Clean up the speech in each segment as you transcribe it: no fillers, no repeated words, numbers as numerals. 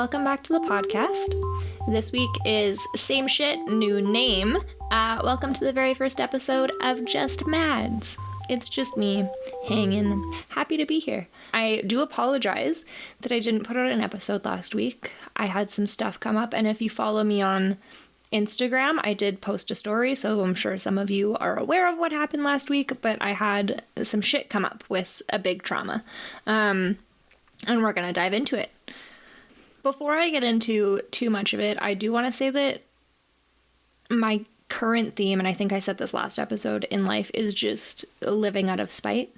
welcome back to the podcast. This week is same shit, new name. Welcome to the very first episode of Just Mads. It's just me hanging. Happy to be here. I do apologize that I didn't put out an episode last week. I had some stuff come up, and if you follow me on Instagram, I did post a story, so I'm sure some of you are aware of what happened last week, but I had some shit come up with a big trauma. And we're going to dive into it. Before I get into too much of it, I do want to say that my current theme, and I think I said this last episode, in life is just living out of spite.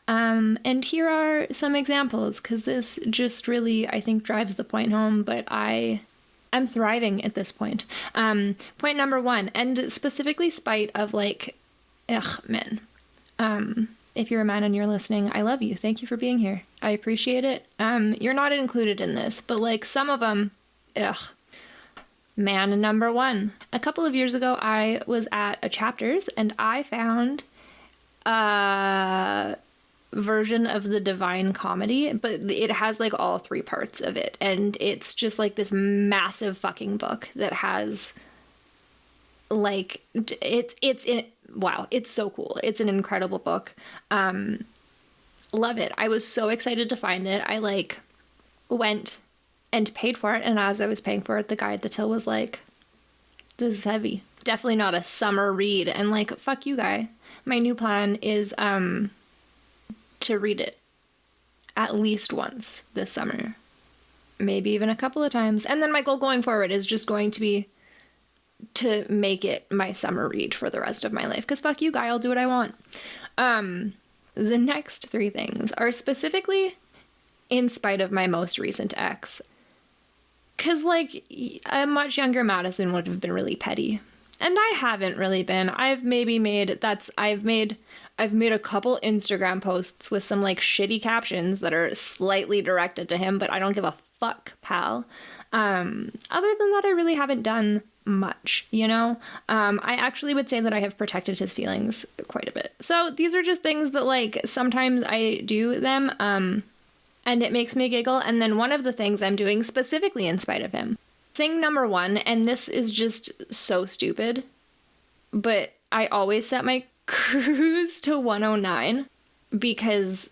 And here are some examples, because this just really, I think, drives the point home, but I'm thriving at this point. Point number one, and specifically spite of men. If you're a man and you're listening, I love you. Thank you for being here. I appreciate it. You're not included in this, but some of them, Man number one. A couple of years ago, I was at a Chapters and I found a version of the Divine Comedy, but it has all three parts of it. And it's just this massive fucking book that has wow, it's so cool. It's an incredible book. Love it. I was so excited to find it. I went and paid for it. And as I was paying for it, the guy at the till was like, this is heavy. Definitely not a summer read. And fuck you, guy. My new plan is to read it at least once this summer. Maybe even a couple of times. And then my goal going forward is just going to be to make it my summer read for the rest of my life. Because fuck you, guy, I'll do what I want. The next three things are specifically in spite of my most recent ex. Because, a much younger Madison would have been really petty. And I haven't really been. I've made a couple Instagram posts with some, shitty captions that are slightly directed to him, but I don't give a fuck, pal. Other than that, I really haven't done much, I actually would say that I have protected his feelings quite a bit. So these are just things that sometimes I do them and it makes me giggle. And then one of the things I'm doing specifically in spite of him, thing number one, and this is just so stupid, but I always set my cruise to 109 because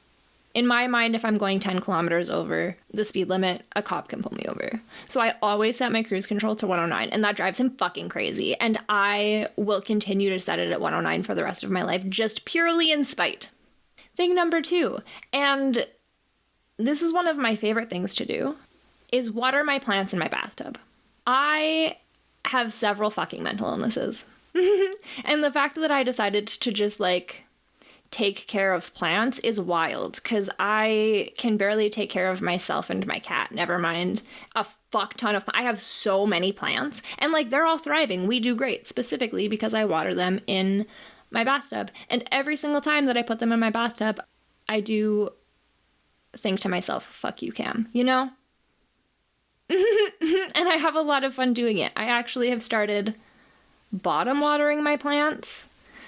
in my mind, if I'm going 10 kilometers over the speed limit, a cop can pull me over. So I always set my cruise control to 109, and that drives him fucking crazy. And I will continue to set it at 109 for the rest of my life, just purely in spite. Thing number two, and this is one of my favorite things to do, is water my plants in my bathtub. I have several fucking mental illnesses. And the fact that I decided to just take care of plants is wild because I can barely take care of myself and my cat, never mind a fuck ton of I have so many plants and they're all thriving. We do great, specifically because I water them in my bathtub. And every single time that I put them in my bathtub, I do think to myself, fuck you, Cam, And I have a lot of fun doing it. I actually have started bottom watering my plants.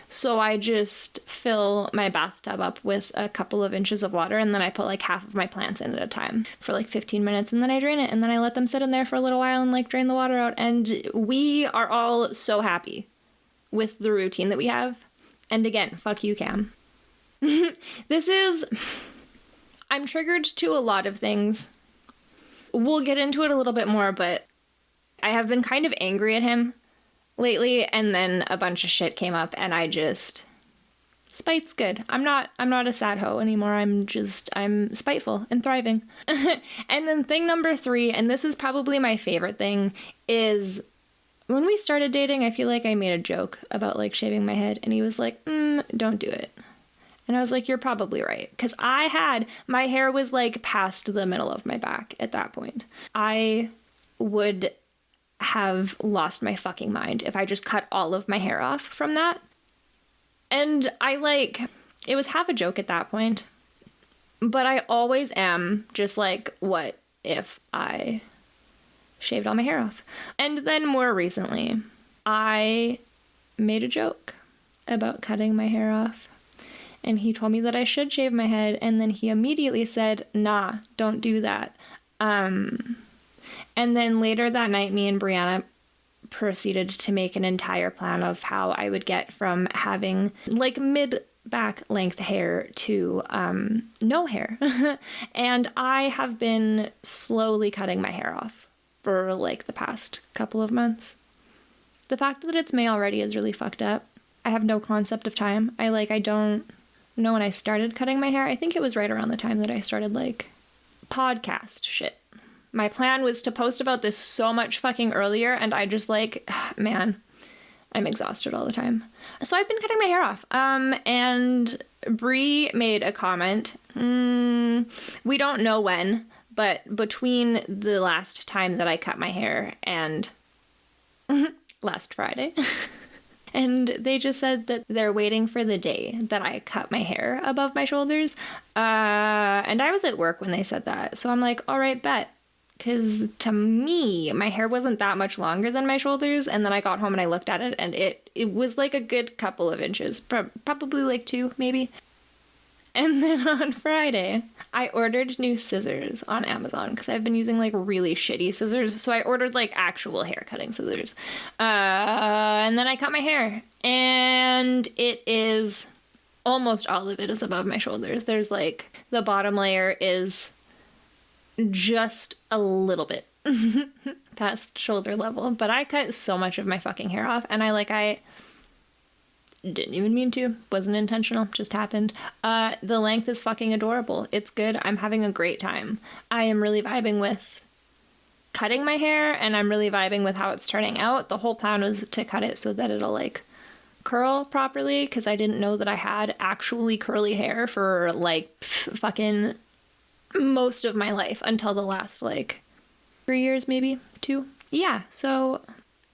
So I just fill my bathtub up with a couple of inches of water, and then I put half of my plants in at a time for 15 minutes, and then I drain it, and then I let them sit in there for a little while and drain the water out. And we are all so happy with the routine that we have. And again, fuck you, Cam. I'm triggered to a lot of things. We'll get into it a little bit more, but I have been kind of angry at him lately, and then a bunch of shit came up, and spite's good. I'm not a sad hoe anymore. I'm spiteful and thriving. And then thing number three, and this is probably my favorite thing, is when we started dating, I feel like I made a joke about shaving my head, and he was like, don't do it. And I was like, you're probably right. Because my hair was past the middle of my back at that point. I would have lost my fucking mind if I just cut all of my hair off from that. And it was half a joke at that point, but I always am just what if I shaved all my hair off? And then more recently, I made a joke about cutting my hair off, and he told me that I should shave my head, and then he immediately said, nah, don't do that. And then later that night, me and Brianna proceeded to make an entire plan of how I would get from having like mid back length hair to no hair. And I have been slowly cutting my hair off for like the past couple of months. The fact that it's May already is really fucked up. I have no concept of time. I don't know when I started cutting my hair. I think it was right around the time that I started like podcast shit. My plan was to post about this so much fucking earlier, and I just like, man, I'm exhausted all the time. So I've been cutting my hair off. And Brie made a comment. We don't know when, but between the last time that I cut my hair and last Friday. And they just said that they're waiting for the day that I cut my hair above my shoulders. And I was at work when they said that. So I'm like, all right, bet. Because to me, my hair wasn't that much longer than my shoulders. And then I got home and I looked at it, and it was like a good couple of inches. Probably like 2, maybe. And then on Friday, I ordered new scissors on Amazon because I've been using like really shitty scissors. So I ordered like actual hair cutting scissors. And then I cut my hair. And it is, almost all of it is above my shoulders. There's like, the bottom layer is just a little bit past shoulder level. But I cut so much of my fucking hair off. And I didn't even mean to. Wasn't intentional. Just happened. The length is fucking adorable. It's good. I'm having a great time. I am really vibing with cutting my hair, and I'm really vibing with how it's turning out. The whole plan was to cut it so that it'll like curl properly, because I didn't know that I had actually curly hair for like fucking most of my life until the last like 3 years, maybe 2. Yeah, so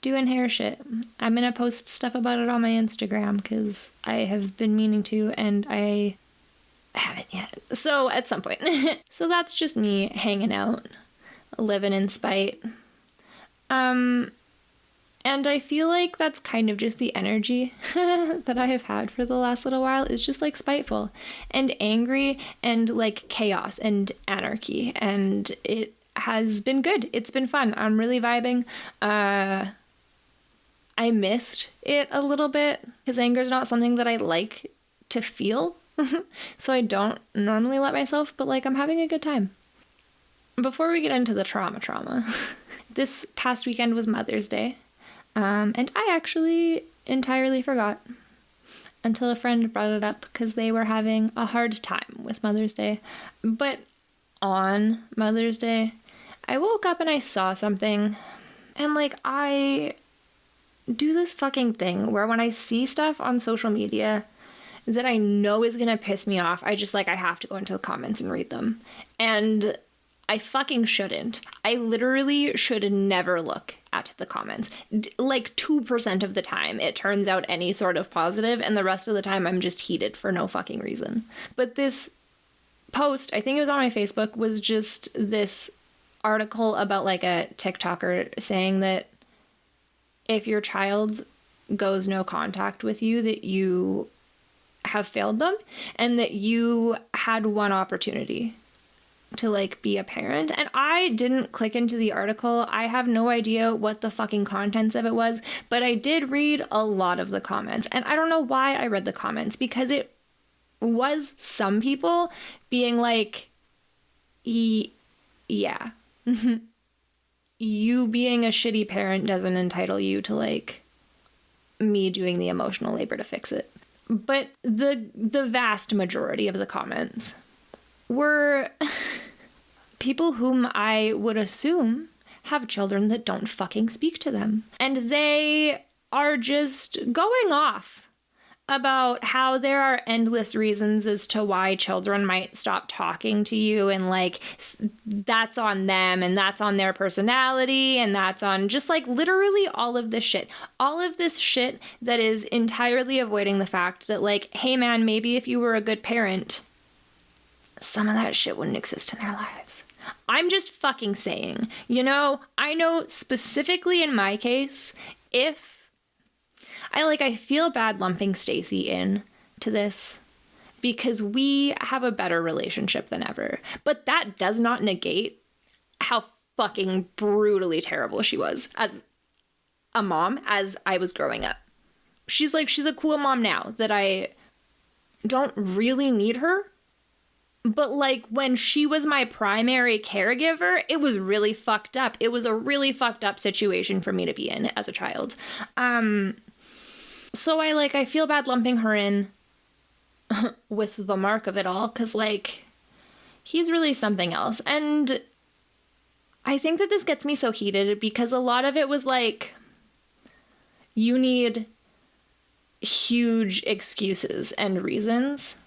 doing hair shit. I'm gonna post stuff about it on my Instagram because I have been meaning to, and I haven't yet. So at some point. So that's just me hanging out, living in spite. And I feel like that's kind of just the energy that I have had for the last little while, is just like spiteful and angry and like chaos and anarchy. And it has been good. It's been fun. I'm really vibing. I missed it a little bit because anger is not something that I like to feel. So I don't normally let myself, but like I'm having a good time. Before we get into the trauma, this past weekend was Mother's Day. And I actually entirely forgot until a friend brought it up because they were having a hard time with Mother's Day. But on Mother's Day, I woke up and I saw something, and like I do this fucking thing where when I see stuff on social media that I know is gonna piss me off, I just like, I have to go into the comments and read them. And I fucking shouldn't. I literally should never look at the comments. Like 2% of the time it turns out any sort of positive, and the rest of the time I'm just heated for no fucking reason. But this post, I think it was on my Facebook, was just this article about like a TikToker saying that if your child goes no contact with you, that you have failed them, and that you had one opportunity to like be a parent. And I didn't click into the article. I have no idea what the fucking contents of it was, but I did read a lot of the comments. And I don't know why I read the comments, because it was some people being like, yeah, you being a shitty parent doesn't entitle you to like me doing the emotional labor to fix it. But the vast majority of the comments were people whom I would assume have children that don't fucking speak to them. And they are just going off about how there are endless reasons as to why children might stop talking to you, and like that's on them, and that's on their personality, and that's on just like literally all of this shit. All of this shit that is entirely avoiding the fact that like, hey man, maybe if you were a good parent, some of that shit wouldn't exist in their lives. I'm just fucking saying, you know, I know specifically in my case, if I feel bad lumping Stacy in to this because we have a better relationship than ever, but that does not negate how fucking brutally terrible she was as a mom as I was growing up. She's a cool mom now that I don't really need her. But like when she was my primary caregiver, it was really fucked up. It was a really fucked up situation for me to be in as a child. So I feel bad lumping her in with the Mark of it all, because like he's really something else. And I think that this gets me so heated because a lot of it was like, you need huge excuses and reasons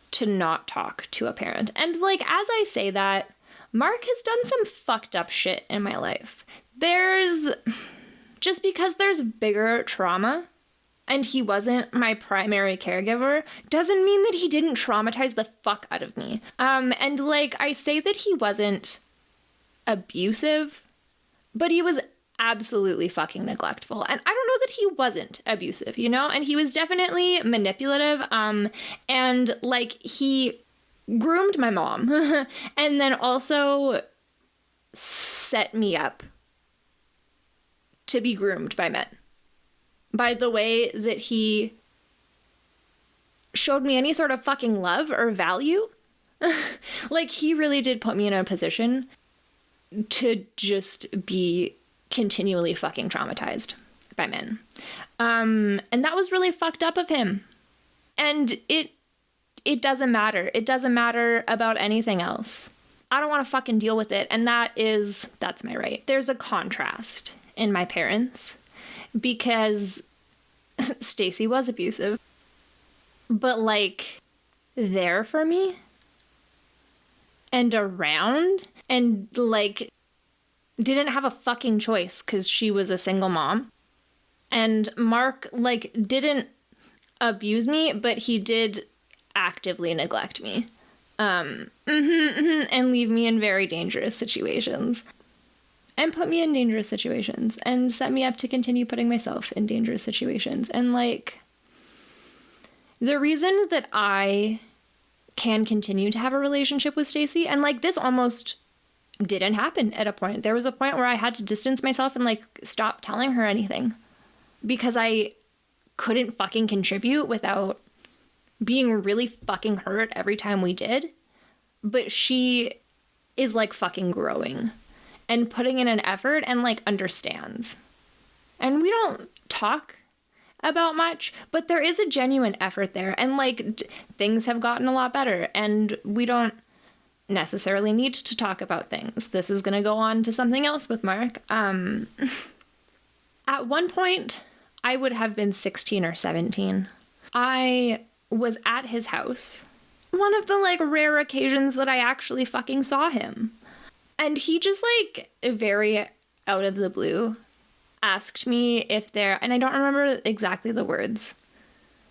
to not talk to a parent. And like, as I say that, Mark has done some fucked up shit in my life. Just because there's bigger trauma and he wasn't my primary caregiver doesn't mean that he didn't traumatize the fuck out of me. And like, I say that he wasn't abusive, but he was absolutely fucking neglectful. And I don't know that he wasn't abusive, you know? And he was definitely manipulative. And like he groomed my mom and then also set me up to be groomed by men. By the way that he showed me any sort of fucking love or value. Like he really did put me in a position to just be continually fucking traumatized by men. And that was really fucked up of him. And it doesn't matter. It doesn't matter about anything else. I don't want to fucking deal with it. And that's my right. There's a contrast in my parents because Stacy was abusive, but like there for me and around and like didn't have a fucking choice because she was a single mom. And Mark, like, didn't abuse me, but he did actively neglect me. And leave me in very dangerous situations. And put me in dangerous situations. And set me up to continue putting myself in dangerous situations. And, like, the reason that I can continue to have a relationship with Stacy, and, like, this almost didn't happen at a point. There was a point where I had to distance myself and like stop telling her anything because I couldn't fucking contribute without being really fucking hurt every time we did. But she is like fucking growing and putting in an effort and like understands. And we don't talk about much, but there is a genuine effort there. And like things have gotten a lot better and we don't necessarily need to talk about things. This is going to go on to something else with Mark. At one point, I would have been 16 or 17. I was at his house. One of the like rare occasions that I actually fucking saw him. And he just like very out of the blue asked me if there, and I don't remember exactly the words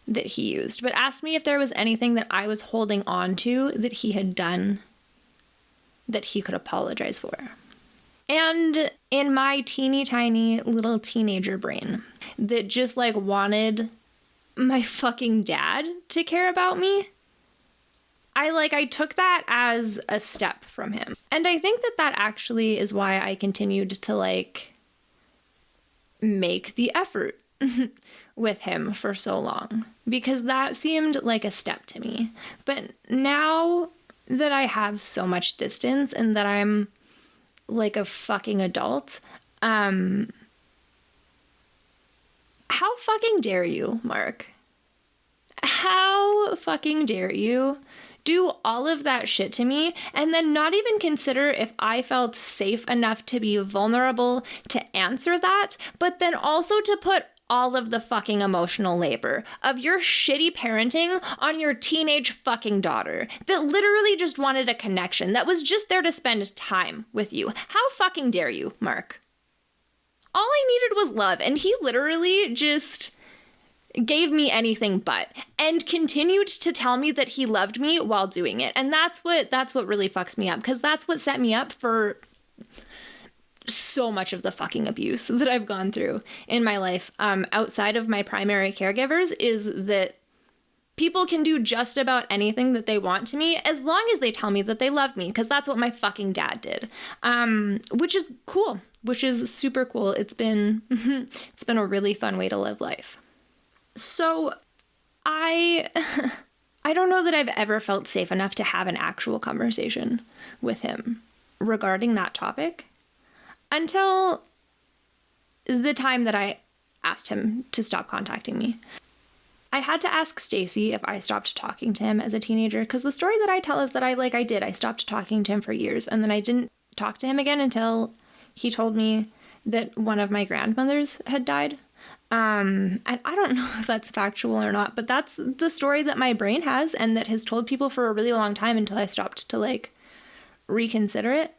that he used, but asked me if there was anything that I was holding on to that he had done that he could apologize for. And in my teeny tiny little teenager brain that just like wanted my fucking dad to care about me, I took that as a step from him. And I think that actually is why I continued to like make the effort with him for so long, because that seemed like a step to me. But now that I have so much distance and that I'm like a fucking adult, how fucking dare you, Mark? How fucking dare you do all of that shit to me and then not even consider if I felt safe enough to be vulnerable to answer that, but then also to put all of the fucking emotional labor of your shitty parenting on your teenage fucking daughter that literally just wanted a connection, that was just there to spend time with you. How fucking dare you, Mark? All I needed was love, and he literally just gave me anything but, and continued to tell me that he loved me while doing it. And that's what really fucks me up, because that's what set me up for so much of the fucking abuse that I've gone through in my life outside of my primary caregivers, is that People can do just about anything that they want to me as long as they tell me that they love me, because that's what my fucking dad did. Which is cool, which is super cool. It's been a really fun way to live life. So I don't know that I've ever felt safe enough to have an actual conversation with him regarding that topic until the time that I asked him to stop contacting me. I had to ask Stacy if I stopped talking to him as a teenager, because the story that I tell is that I stopped talking to him for years, and then I didn't talk to him again until he told me that one of my grandmothers had died. And I don't know if that's factual or not, but that's the story that my brain has and that has told people for a really long time until I stopped to like reconsider it.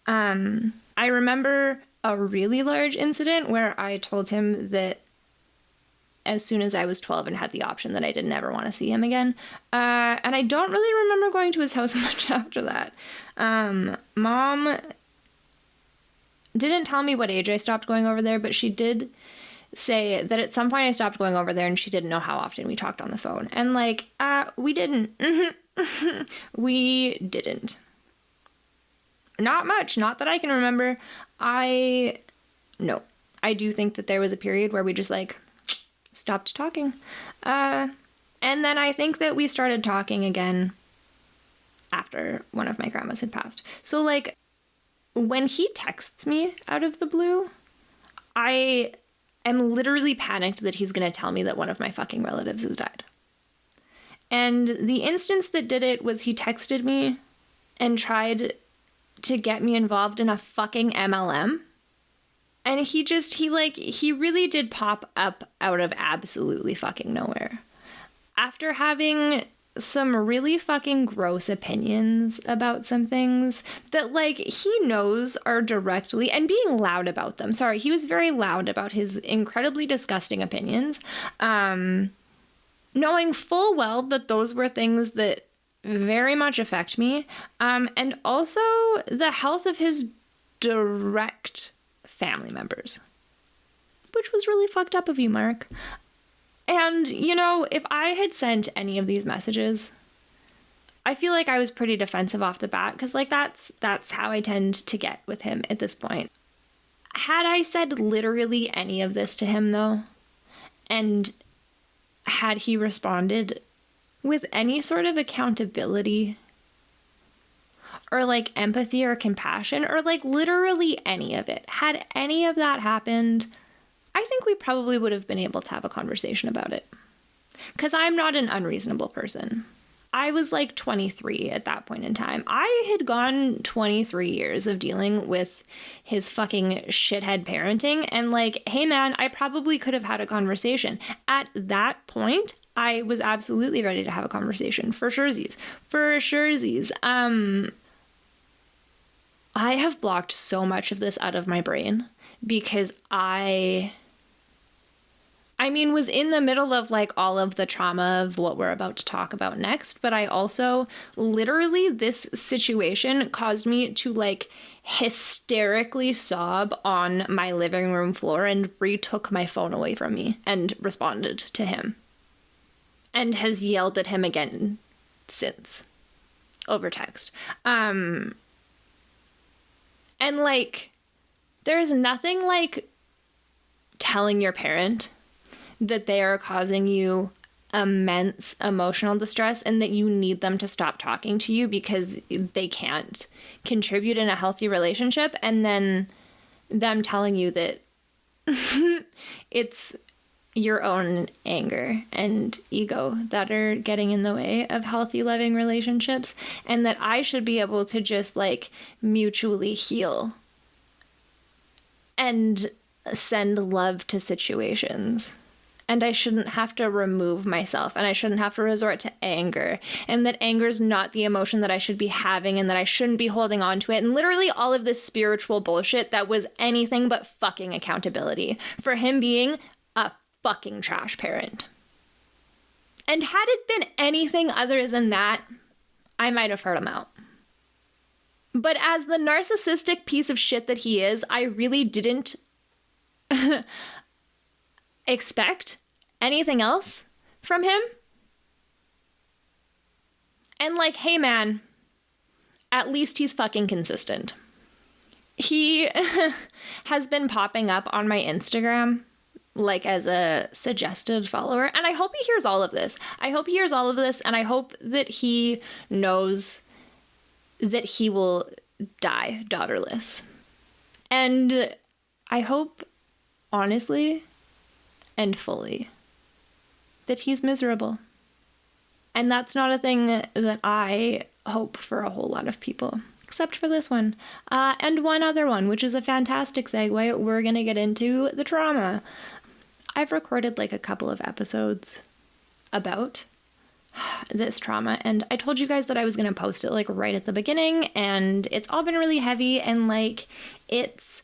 I remember a really large incident where I told him that as soon as I was 12 and had the option that I didn't ever want to see him again. And I don't really remember going to his house much after that. Mom didn't tell me what age I stopped going over there, but she did say that at some point I stopped going over there and she didn't know how often we talked on the phone. And like, we didn't. We didn't. Not much. Not that I can remember. No. I do think that there was a period where we just like stopped talking. And then I think that we started talking again after one of my grandmas had passed. So like when he texts me out of the blue, I am literally panicked that he's going to tell me that one of my fucking relatives has died. And the instance that did it was he texted me and tried to get me involved in a fucking MLM. And he really did pop up out of absolutely fucking nowhere. After having some really fucking gross opinions about some things that like he knows are directly, and being loud about them. Sorry, he was very loud about his incredibly disgusting opinions. Knowing full well that those were things that very much affect me. And also the health of his direct family members, which was really fucked up of you, Mark. And, you know, if I had sent any of these messages, I feel like I was pretty defensive off the bat, because like that's how I tend to get with him at this point. Had I said literally any of this to him though, and had he responded with any sort of accountability or like empathy or compassion or like literally any of it, had any of that happened, I think we probably would have been able to have a conversation about it. Because I'm not an unreasonable person. I was like 23 at that point in time. I had gone 23 years of dealing with his fucking shithead parenting. And like, hey man, I probably could have had a conversation. At that point, I was absolutely ready to have a conversation. For surezies. For surezies. I have blocked so much of this out of my brain because I was in the middle of like all of the trauma of what we're about to talk about next, but I also literally, this situation caused me to like hysterically sob on my living room floor and retook my phone away from me and responded to him and has yelled at him again since over text. And like, there's nothing like telling your parent that they are causing you immense emotional distress and that you need them to stop talking to you because they can't contribute in a healthy relationship, and then them telling you that it's your own anger and ego that are getting in the way of healthy, loving relationships, and that I should be able to just like mutually heal and send love to situations. And I shouldn't have to remove myself, and I shouldn't have to resort to anger, and that anger is not the emotion that I should be having, and that I shouldn't be holding on to it, and literally all of this spiritual bullshit that was anything but fucking accountability for him being a fucking trash parent. And had it been anything other than that, I might have heard him out. But as the narcissistic piece of shit that he is, I really didn't expect anything else from him. And like, hey man, at least he's fucking consistent. He has been popping up on my Instagram like as a suggested follower, and I hope he hears all of this. I hope he hears all of this, and I hope that he knows that he will die daughterless. And I hope, honestly and fully, that he's miserable. And that's not a thing that I hope for a whole lot of people, except for this one. And one other one, which is a fantastic segue. We're going to get into the trauma. I've recorded like a couple of episodes about this trauma, and I told you guys that I was going to post it like right at the beginning, and it's all been really heavy, and like it's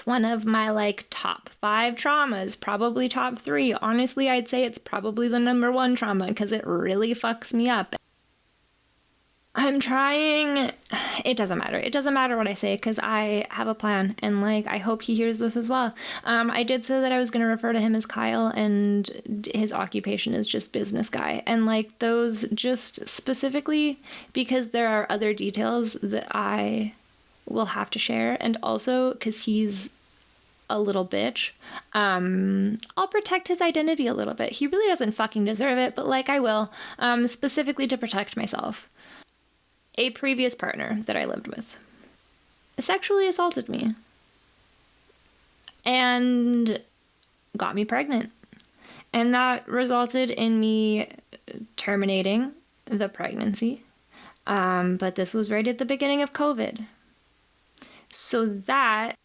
one of my like top 5 traumas, probably top 3. Honestly, I'd say it's probably the number 1 trauma because it really fucks me up. I'm trying. It doesn't matter. It doesn't matter what I say because I have a plan, and like I hope he hears this as well. I did say that I was going to refer to him as Kyle, and his occupation is just business guy, and like those just specifically because there are other details that I will have to share, and also because he's a little bitch. I'll protect his identity a little bit. He really doesn't fucking deserve it, but like I will, specifically to protect myself. A previous partner that I lived with sexually assaulted me and got me pregnant. And that resulted in me terminating the pregnancy. But this was right at the beginning of COVID. So that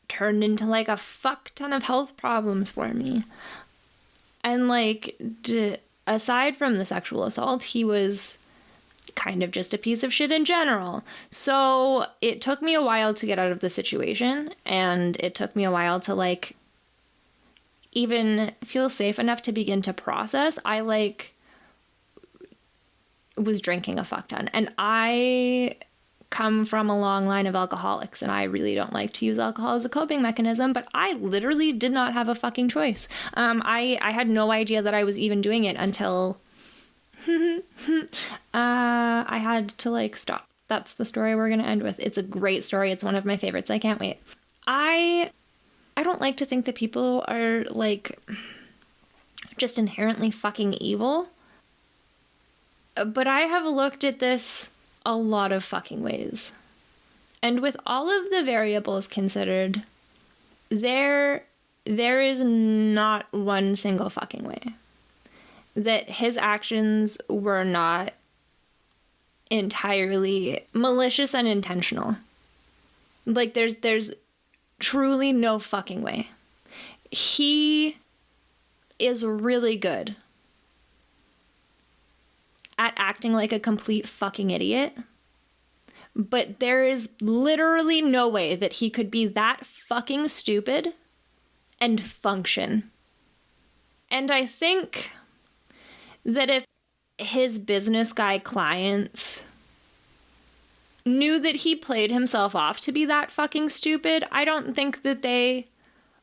turned into like a fuck ton of health problems for me. And like, aside from the sexual assault, he was kind of just a piece of shit in general. So it took me a while to get out of the situation, and it took me a while to like even feel safe enough to begin to process. I like was drinking a fuck ton, and I come from a long line of alcoholics, and I really don't like to use alcohol as a coping mechanism, but I literally did not have a fucking choice. I had no idea that I was even doing it until I had to like stop. That's the story we're gonna end with. It's a great story. It's one of my favorites. I can't wait. I don't like to think that people are like just inherently fucking evil, but I have looked at this a lot of fucking ways. And with all of the variables considered, there is not one single fucking way that his actions were not entirely malicious and intentional. Like there's truly no fucking way. He is really good at acting like a complete fucking idiot, but there is literally no way that he could be that fucking stupid and function. And I think that if his business guy clients knew that he played himself off to be that fucking stupid, I don't think that they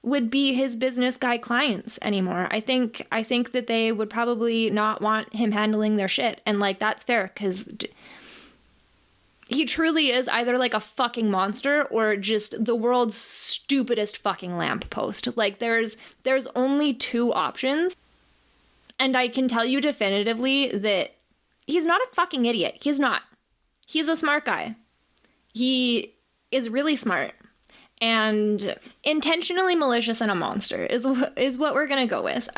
would be his business guy clients anymore. I think that they would probably not want him handling their shit. And like, that's fair, because he truly is either like a fucking monster or just the world's stupidest fucking lamppost. Like there's only 2 options. And I can tell you definitively that he's not a fucking idiot. He's not. He's a smart guy. He is really smart and intentionally malicious and a monster is what we're going to go with.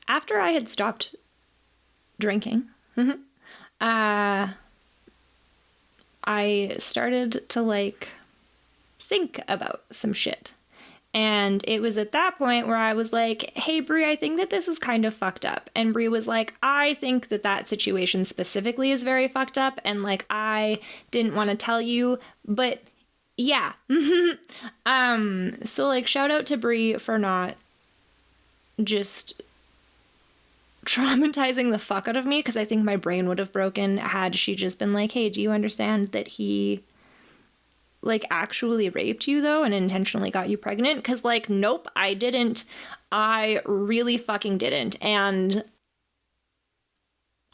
After I had stopped drinking, I started to like think about some shit. And it was at that point where I was like, hey, Brie, I think that this is kind of fucked up. And Brie was like, I think that situation specifically is very fucked up. And like, I didn't want to tell you, but yeah. So like, shout out to Brie for not just traumatizing the fuck out of me. Cause I think my brain would have broken had she just been like, hey, do you understand that he like actually raped you though and intentionally got you pregnant? Because like, nope, I didn't. I really fucking didn't. And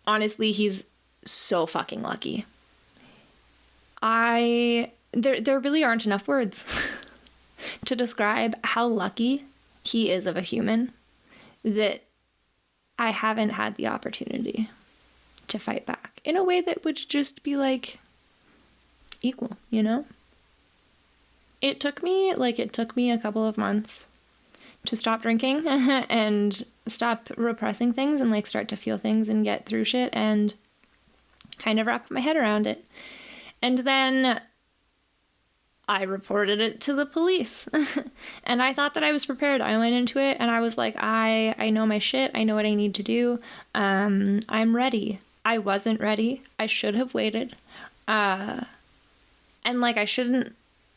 honestly, he's so fucking lucky. There really aren't enough words to describe how lucky he is of a human that I haven't had the opportunity to fight back in a way that would just be like equal, you know? It took me a couple of months to stop drinking and stop repressing things and like start to feel things and get through shit and kind of wrap my head around it. And then I reported it to the police and I thought that I was prepared. I went into it and I was like, I know my shit. I know what I need to do. I'm ready. I wasn't ready. I should have waited. And like, I shouldn't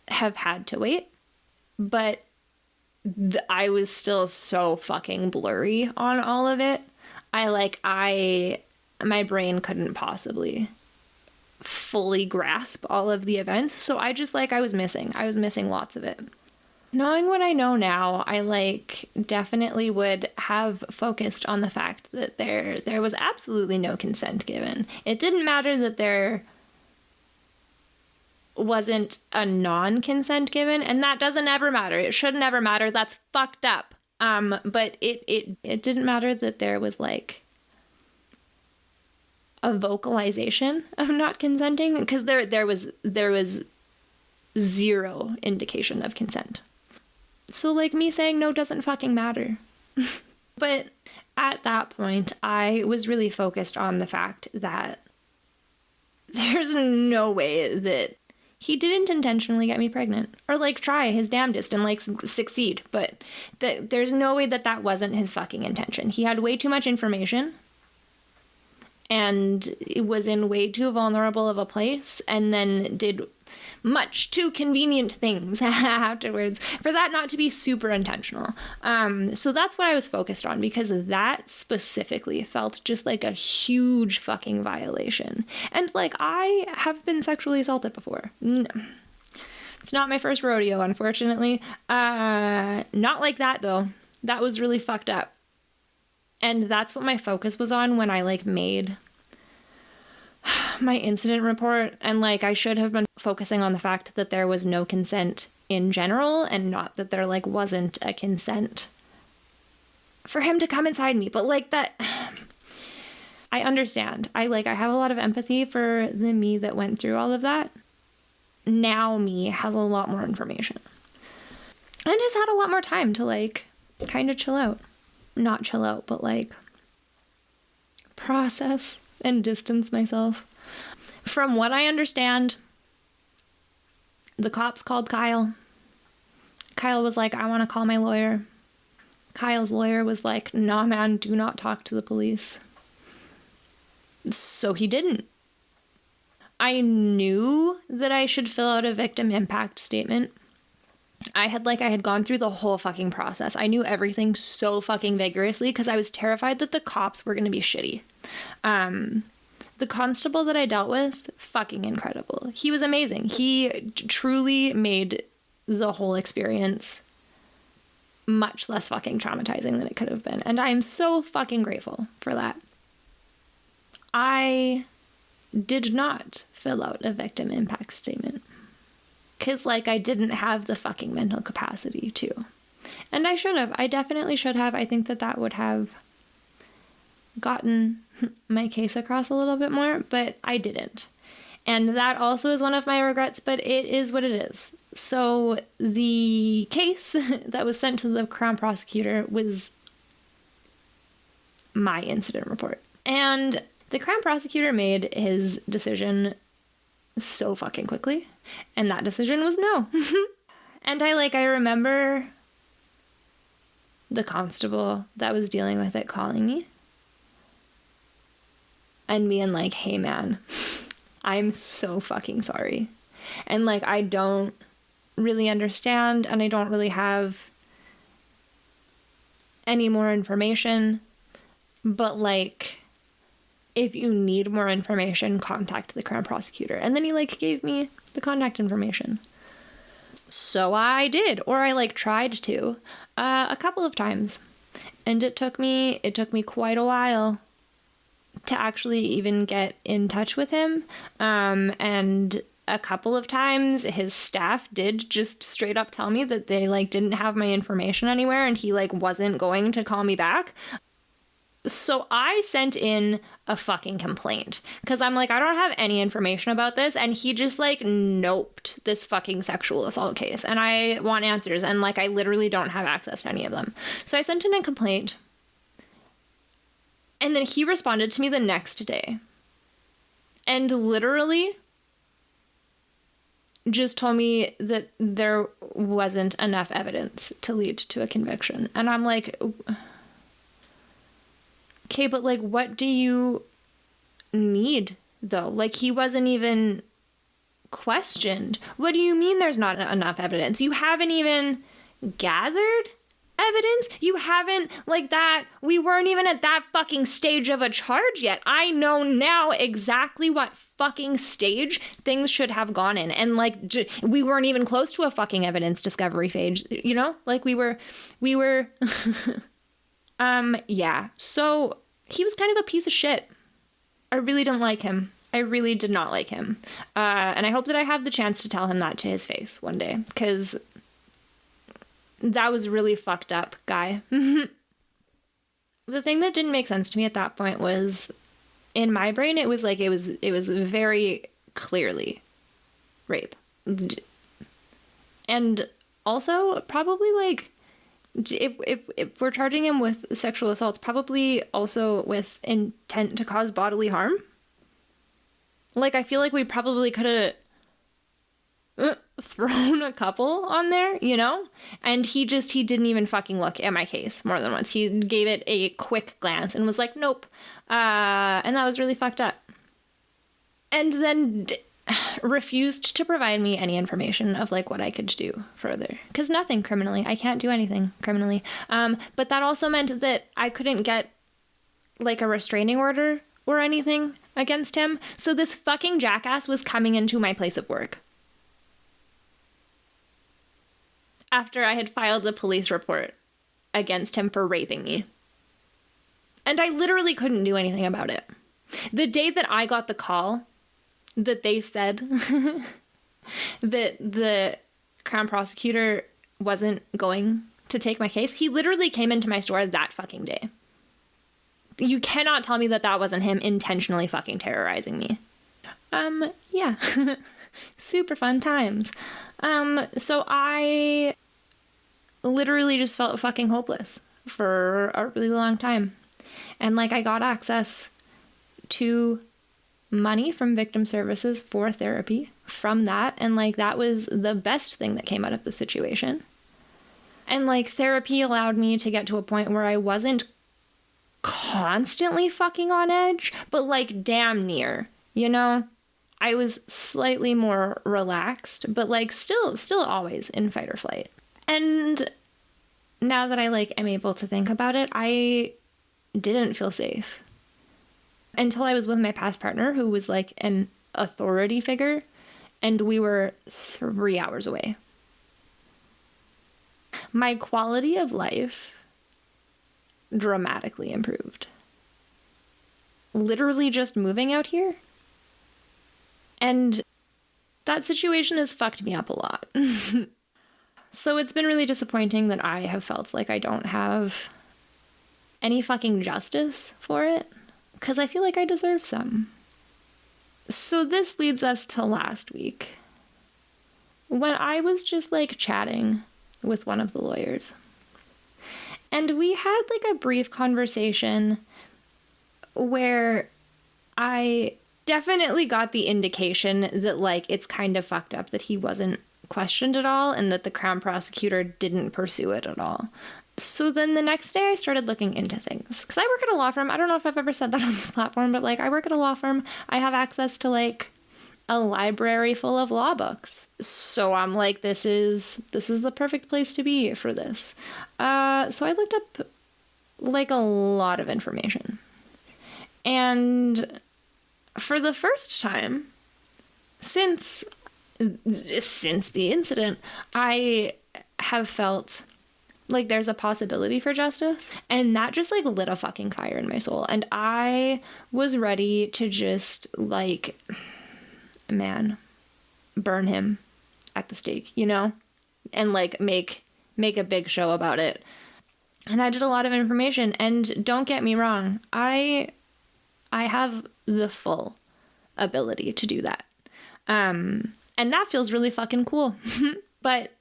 have had to wait, but I was still so fucking blurry on all of it. My brain couldn't possibly fully grasp all of the events. So I was missing lots of it. Knowing what I know now, I like definitely would have focused on the fact that there was absolutely no consent given. It didn't matter that there wasn't a non-consent given, and that doesn't ever matter. It should never matter. That's fucked up. But it didn't matter that there was like a vocalization of not consenting, because there was zero indication of consent. So like, me saying no doesn't fucking matter. But at that point, I was really focused on the fact that there's no way that he didn't intentionally get me pregnant, or like try his damnedest and like succeed, but there's no way that wasn't his fucking intention. He had way too much information and it was in way too vulnerable of a place, and then did much too convenient things afterwards for that not to be super intentional. So that's what I was focused on, because that specifically felt just like a huge fucking violation. And like, I have been sexually assaulted before. No. It's not my first rodeo, unfortunately. Not like that though. That was really fucked up. And that's what my focus was on when I like made my incident report. And like, I should have been focusing on the fact that there was no consent in general, and not that there like wasn't a consent for him to come inside me. But like, that, I understand. I have a lot of empathy for the me that went through all of that. Now me has a lot more information and has had a lot more time to like kind of chill out. Not chill out, but like process and distance myself. From what I understand, the cops called Kyle. Kyle was like, I want to call my lawyer. Kyle's lawyer was like, nah, man, do not talk to the police. So he didn't. I knew that I should fill out a victim impact statement. I had gone through the whole fucking process. I knew everything so fucking vigorously because I was terrified that the cops were going to be shitty. The constable that I dealt with, fucking incredible. He was amazing. He truly made the whole experience much less fucking traumatizing than it could have been. And I am so fucking grateful for that. I did not fill out a victim impact statement, because like, I didn't have the fucking mental capacity to. And I should have. I definitely should have. I think that would have gotten my case across a little bit more, but I didn't. And that also is one of my regrets, but it is what it is. So the case that was sent to the Crown prosecutor was my incident report. And the Crown prosecutor made his decision so fucking quickly. And that decision was no. And I remember the constable that was dealing with it calling me and being like, hey man, I'm so fucking sorry. And like, I don't really understand, and I don't really have any more information, but like, if you need more information, contact the Crown prosecutor. And then he like gave me the contact information. So I did, or I like tried to, a couple of times. And it took me quite a while to actually even get in touch with him. And a couple of times his staff did just straight up tell me that they like didn't have my information anywhere and he like wasn't going to call me back. So I sent in a fucking complaint because I'm like, I don't have any information about this. And he just like noped this fucking sexual assault case. And I want answers. And like, I literally don't have access to any of them. So I sent in a complaint. And then he responded to me the next day. And literally just told me that there wasn't enough evidence to lead to a conviction. And I'm like, okay, but like, what do you need though? Like, he wasn't even questioned. What do you mean there's not enough evidence? You haven't even gathered evidence? You haven't, like, that, we weren't even at that fucking stage of a charge yet. I know now exactly what fucking stage things should have gone in. And like, we weren't even close to a fucking evidence discovery phase, you know? Like we were, yeah. So he was kind of a piece of shit. I really didn't like him. I really did not like him. And I hope that I have the chance to tell him that to his face one day, because that was really fucked up, guy. The thing that didn't make sense to me at that point was, in my brain, it was like, it was very clearly rape. And also probably like, if we're charging him with sexual assault, probably also with intent to cause bodily harm. Like, I feel like we probably could have thrown a couple on there, you know? And he didn't even fucking look at my case more than once. He gave it a quick glance and was like, nope. And that was really fucked up. And then refused to provide me any information of like what I could do further. Because nothing criminally. I can't do anything criminally. But that also meant that I couldn't get like a restraining order or anything against him. So this fucking jackass was coming into my place of work after I had filed a police report against him for raping me. And I literally couldn't do anything about it. The day that I got the call that they said that the Crown prosecutor wasn't going to take my case, he literally came into my store that fucking day. You cannot tell me that that wasn't him intentionally fucking terrorizing me. Yeah. Super fun times. So I literally just felt fucking hopeless for a really long time. And like, I got access to money from victim services for therapy from that. And like, that was the best thing that came out of the situation. And like, therapy allowed me to get to a point where I wasn't constantly fucking on edge, but like damn near, you know? I was slightly more relaxed, but like still always in fight or flight. And now that I like am able to think about it, I didn't feel safe until I was with my past partner, who was like an authority figure, and we were 3 hours away. My quality of life dramatically improved. Literally just moving out here. And that situation has fucked me up a lot. So it's been really disappointing that I have felt like I don't have any fucking justice for it, because I feel like I deserve some. So this leads us to last week, when I was just like chatting with one of the lawyers. And we had like a brief conversation where I definitely got the indication that like it's kind of fucked up that he wasn't questioned at all and that the Crown prosecutor didn't pursue it at all. So then the next day I started looking into things, because I work at a law firm. I don't know if I've ever said that on this platform, but like, I work at a law firm. I have access to like a library full of law books. So I'm like, this is the perfect place to be for this. So I looked up like a lot of information. And for the first time since the incident, I have felt Like, there's a possibility for justice. And that just, like, lit a fucking fire in my soul. And I was ready to just, like, man, burn him at the stake, you know? And, like, make a big show about it. And I did a lot of information. And don't get me wrong, I have the full ability to do that. And that feels really fucking cool. But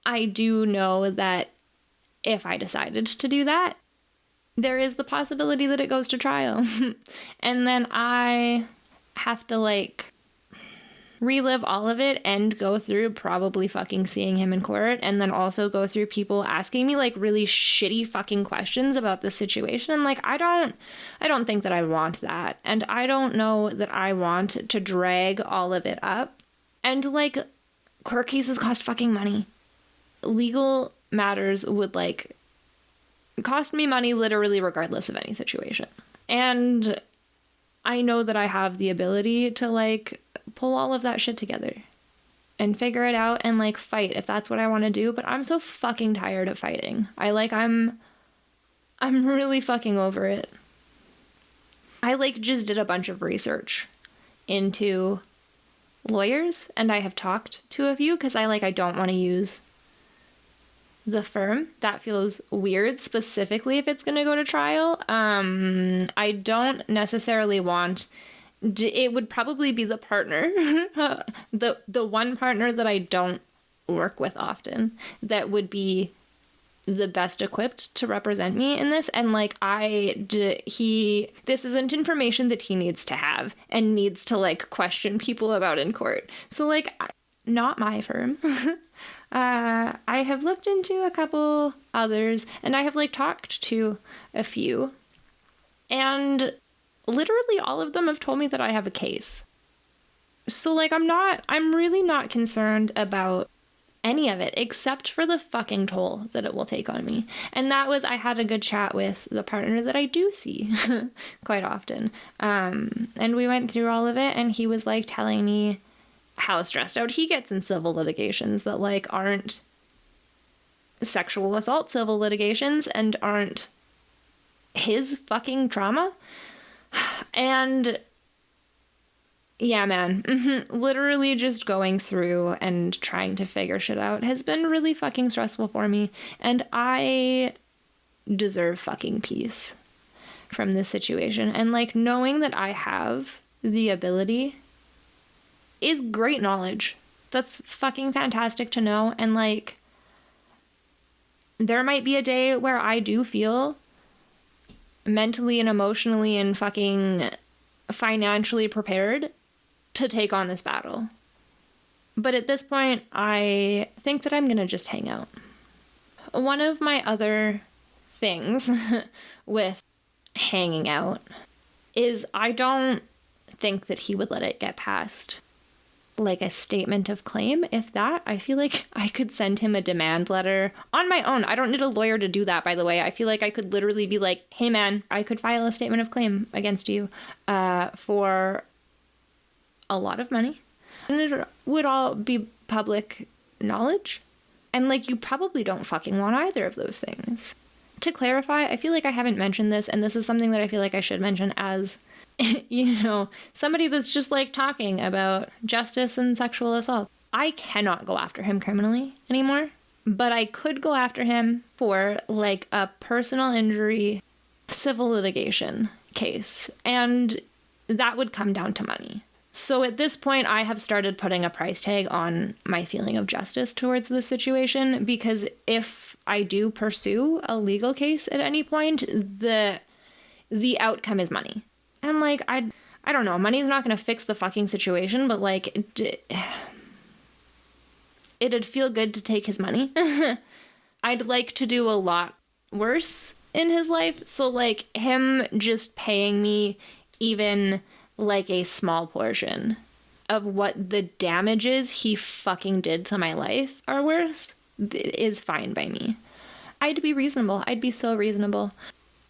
I do know that if I decided to do that, there is the possibility that it goes to trial. And then I have to, like, relive all of it and go through probably fucking seeing him in court, and then also go through people asking me, like, really shitty fucking questions about the situation. And, like, I don't think that I want that. And I don't know that I want to drag all of it up. And, like, court cases cost fucking money. Legal matters would, like, cost me money literally regardless of any situation. And I know that I have the ability to, like, pull all of that shit together and figure it out and, like, fight if that's what I want to do. But I'm so fucking tired of fighting. I'm really fucking over it. I, like, just did a bunch of research into lawyers, and I have talked to a few because I don't want to use the firm. That feels weird, specifically if it's going to go to trial. I don't necessarily want... It would probably be the partner, the one partner that I don't work with often, that would be the best equipped to represent me in this. And, like, this isn't information that he needs to have and needs to, like, question people about in court. So, like, not my firm. I have looked into a couple others, and I have, like, talked to a few, and literally all of them have told me that I have a case. So, like, I'm really not concerned about any of it except for the fucking toll that it will take on me. And that was, I had a good chat with the partner that I do see quite often. And we went through all of it, and he was, like, telling me how stressed out he gets in civil litigations that, like, aren't sexual assault civil litigations and aren't his fucking trauma. And yeah, man, literally just going through and trying to figure shit out has been really fucking stressful for me. And I deserve fucking peace from this situation. And, like, knowing that I have the ability is great knowledge. That's fucking fantastic to know. And, like, there might be a day where I do feel mentally and emotionally and fucking financially prepared to take on this battle. But at this point, I think that I'm gonna just hang out. One of my other things with hanging out is I don't think that he would let it get past, like, a statement of claim. If that, I feel like I could send him a demand letter on my own. I don't need a lawyer to do that, by the way. I feel like I could literally be like, hey man, I could file a statement of claim against you for a lot of money. And it would all be public knowledge. And, like, you probably don't fucking want either of those things. To clarify, I feel like I haven't mentioned this, and this is something that I feel like I should mention as, you know, somebody that's just, like, talking about justice and sexual assault. I cannot go after him criminally anymore, but I could go after him for, like, a personal injury civil litigation case, and that would come down to money. So at this point, I have started putting a price tag on my feeling of justice towards this situation, because if I do pursue a legal case at any point, the outcome is money. And, like, I don't know, money's not going to fix the fucking situation, but, like, it'd feel good to take his money. I'd like to do a lot worse in his life. So, like, him just paying me even, like, a small portion of what the damages he fucking did to my life are worth is fine by me. I'd be reasonable. I'd be so reasonable.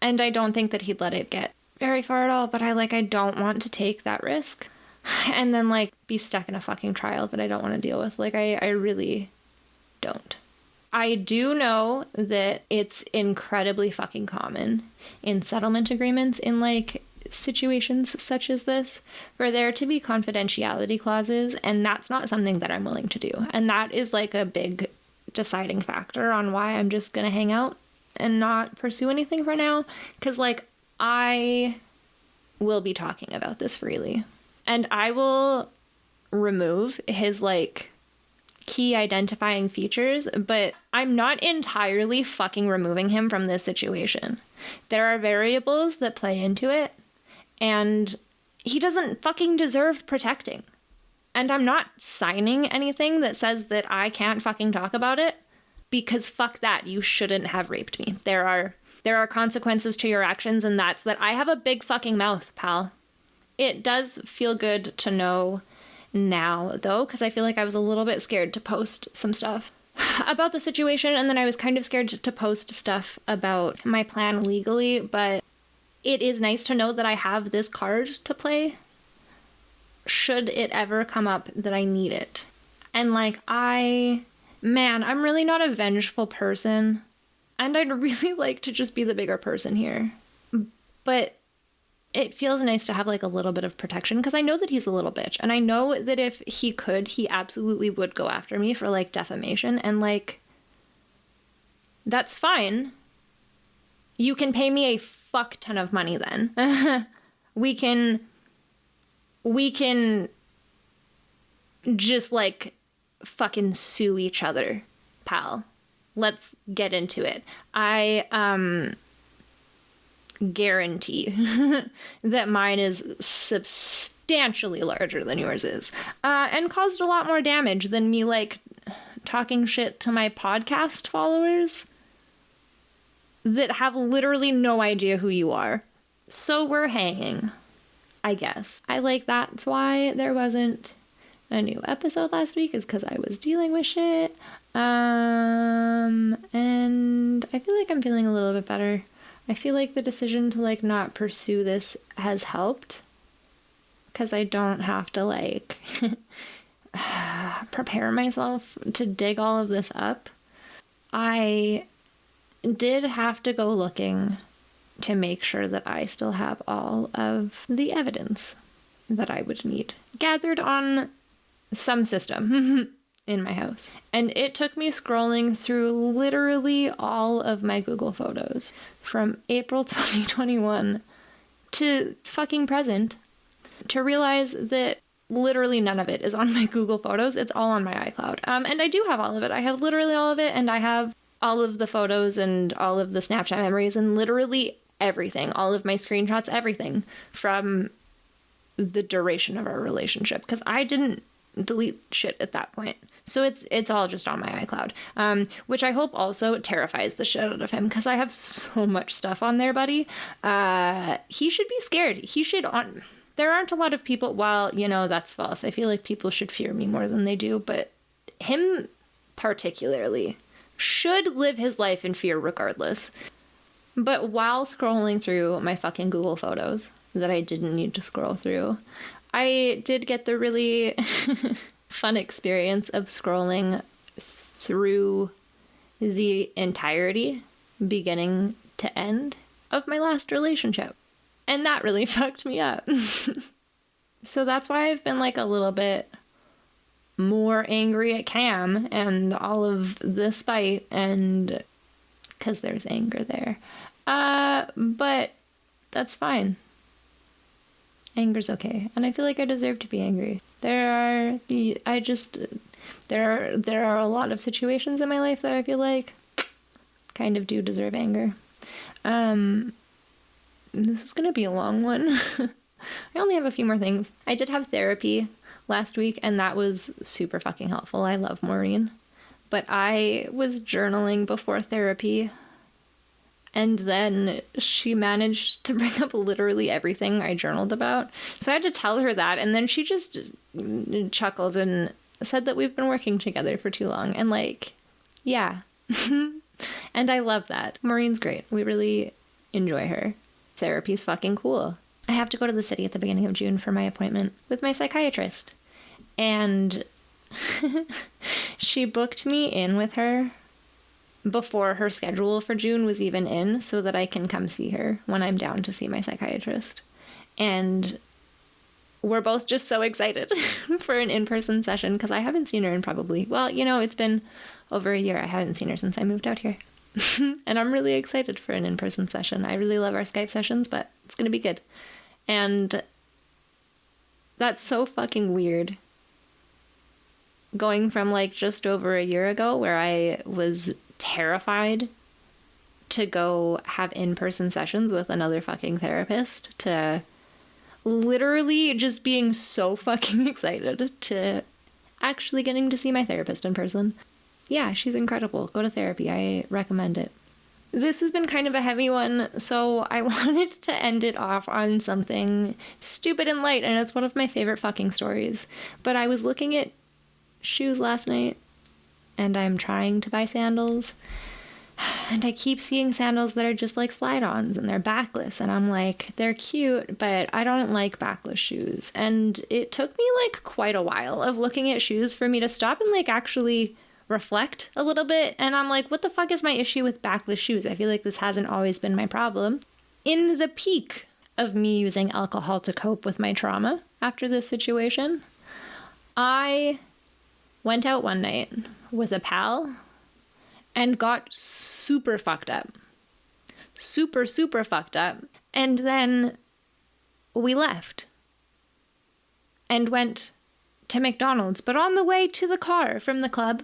And I don't think that he'd let it get very far at all, but I don't want to take that risk and then, like, be stuck in a fucking trial that I don't want to deal with. Like, I really don't. I do know that it's incredibly fucking common in settlement agreements in like situations such as this for there to be confidentiality clauses, and that's not something that I'm willing to do. And that is like a big deciding factor on why I'm just gonna hang out and not pursue anything for now, because like I will be talking about this freely, and I will remove his like key identifying features, but I'm not entirely fucking removing him from this situation. There are variables that play into it, and he doesn't fucking deserve protecting. And I'm not signing anything that says that I can't fucking talk about it, because fuck that, you shouldn't have raped me. There are consequences to your actions, and that's that I have a big fucking mouth, pal. It does feel good to know now, though, because I feel like I was a little bit scared to post some stuff about the situation, and then I was kind of scared to post stuff about my plan legally, but it is nice to know that I have this card to play should it ever come up that I need it. And like, I'm really not a vengeful person, and I'd really like to just be the bigger person here, but it feels nice to have like a little bit of protection, because I know that he's a little bitch, and I know that if he could, he absolutely would go after me for like defamation, and like, that's fine. You can pay me a fuck ton of money then. we can just like fucking sue each other, pal. Let's get into it. I guarantee that mine is substantially larger than yours is, and caused a lot more damage than me like talking shit to my podcast followers that have literally no idea who you are. So we're hanging, I guess. I like that's why there wasn't a new episode last week, is because I was dealing with shit. And I feel like I'm feeling a little bit better. I feel like the decision to like not pursue this has helped, because I don't have to like prepare myself to dig all of this up. I did have to go looking to make sure that I still have all of the evidence that I would need gathered on some system in my house. And it took me scrolling through literally all of my Google Photos from April 2021 to fucking present to realize that literally none of it is on my Google Photos. It's all on my iCloud. And I do have all of it. I have literally all of it, and I have all of the photos and all of the Snapchat memories and literally everything, all of my screenshots, everything from the duration of our relationship, because I didn't delete shit at that point. So it's all just on my iCloud, which I hope also terrifies the shit out of him, because I have so much stuff on there, buddy. He should be scared. There aren't a lot of people, well, that's false. I feel like people should fear me more than they do, but him particularly should live his life in fear regardless. But while scrolling through my fucking Google Photos that I didn't need to scroll through, I did get the really fun experience of scrolling through the entirety, beginning to end, of my last relationship. And that really fucked me up. So that's why I've been like a little bit more angry at Cam and all of the spite, and because there's anger there. But that's fine. Anger's okay. And I feel like I deserve to be angry. There are a lot of situations in my life that I feel like kind of do deserve anger. This is going to be a long one. I only have a few more things. I did have therapy last week, and that was super fucking helpful. I love Maureen. But I was journaling before therapy, and then she managed to bring up literally everything I journaled about. So I had to tell her that, and then she just chuckled and said that we've been working together for too long. And like, yeah. And I love that. Maureen's great. We really enjoy her. Therapy's fucking cool. I have to go to the city at the beginning of June for my appointment with my psychiatrist. And she booked me in with her before her schedule for June was even in so that I can come see her when I'm down to see my psychiatrist. And we're both just so excited for an in-person session because I haven't seen her in probably, well, it's been over a year. I haven't seen her since I moved out here. And I'm really excited for an in-person session. I really love our Skype sessions, but it's going to be good. And that's so fucking weird. Going from like just over a year ago where I was terrified to go have in-person sessions with another fucking therapist to literally just being so fucking excited to actually getting to see my therapist in person. Yeah, she's incredible. Go to therapy. I recommend it. This has been kind of a heavy one, so I wanted to end it off on something stupid and light, and it's one of my favorite fucking stories. But I was looking at shoes last night, and I'm trying to buy sandals, and I keep seeing sandals that are just like slide-ons, and they're backless, and I'm like, they're cute, but I don't like backless shoes. And it took me like quite a while of looking at shoes for me to stop and like actually reflect a little bit. And I'm like, what the fuck is my issue with backless shoes? I feel like this hasn't always been my problem. In the peak of me using alcohol to cope with my trauma after this situation, I went out one night with a pal and got super fucked up. Super, super fucked up. And then we left and went to McDonald's. But on the way to the car from the club,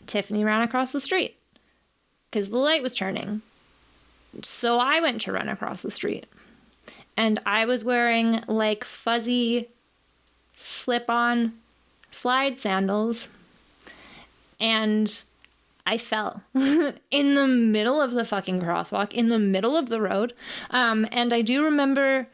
Tiffany ran across the street because the light was turning. So I went to run across the street. And I was wearing like fuzzy slip-on slide sandals. And I fell in the middle of the fucking crosswalk, in the middle of the road. And I do remember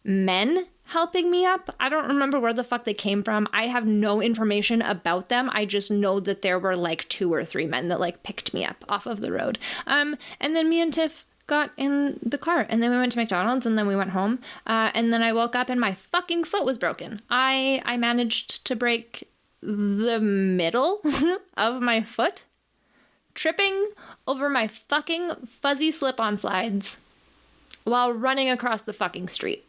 men helping me up. I don't remember where the fuck they came from. I have no information about them. I just know that there were like 2 or 3 men that like picked me up off of the road. And then me and Tiff got in the car, and then we went to McDonald's, and then we went home. And then I woke up and my fucking foot was broken. I managed to break the middle of my foot, tripping over my fucking fuzzy slip-on slides while running across the fucking street.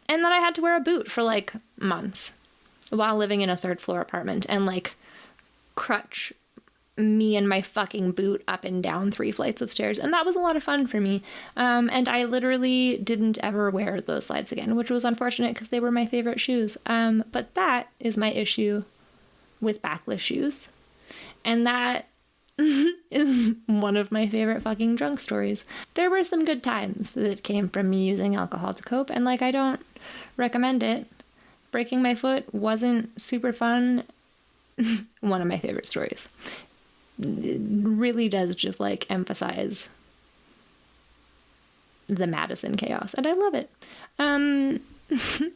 And then I had to wear a boot for like months while living in a 3rd floor apartment and like crutch me and my fucking boot up and down 3 flights of stairs. And that was a lot of fun for me. And I literally didn't ever wear those slides again, which was unfortunate because they were my favorite shoes. But that is my issue with backless shoes. And that is one of my favorite fucking drunk stories. There were some good times that came from me using alcohol to cope, and like, I don't recommend it. Breaking my foot wasn't super fun. One of my favorite stories. It really does just like emphasize the Madison chaos, and I love it.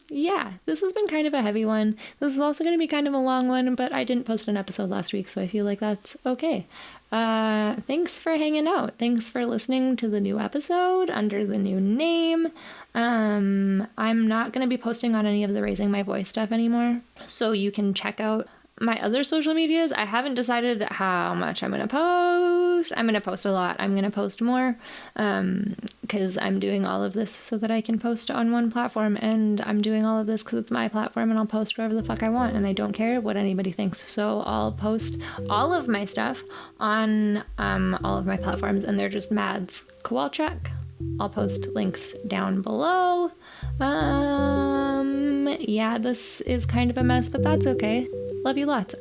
Yeah, this has been kind of a heavy one. This is also going to be kind of a long one, but I didn't post an episode last week, so I feel like that's okay. Thanks for hanging out. Thanks for listening to the new episode under the new name. I'm not going to be posting on any of the Raising My Voice stuff anymore, so you can check out my other social medias. I haven't decided how much I'm going to post. I'm going to post a lot. I'm going to post more because I'm doing all of this so that I can post on one platform, and I'm doing all of this because it's my platform, and I'll post wherever the fuck I want, and I don't care what anybody thinks. So I'll post all of my stuff on all of my platforms, and they're just Mads Kowalczyk. I'll post links down below. Yeah, this is kind of a mess, but that's okay. Love you lots.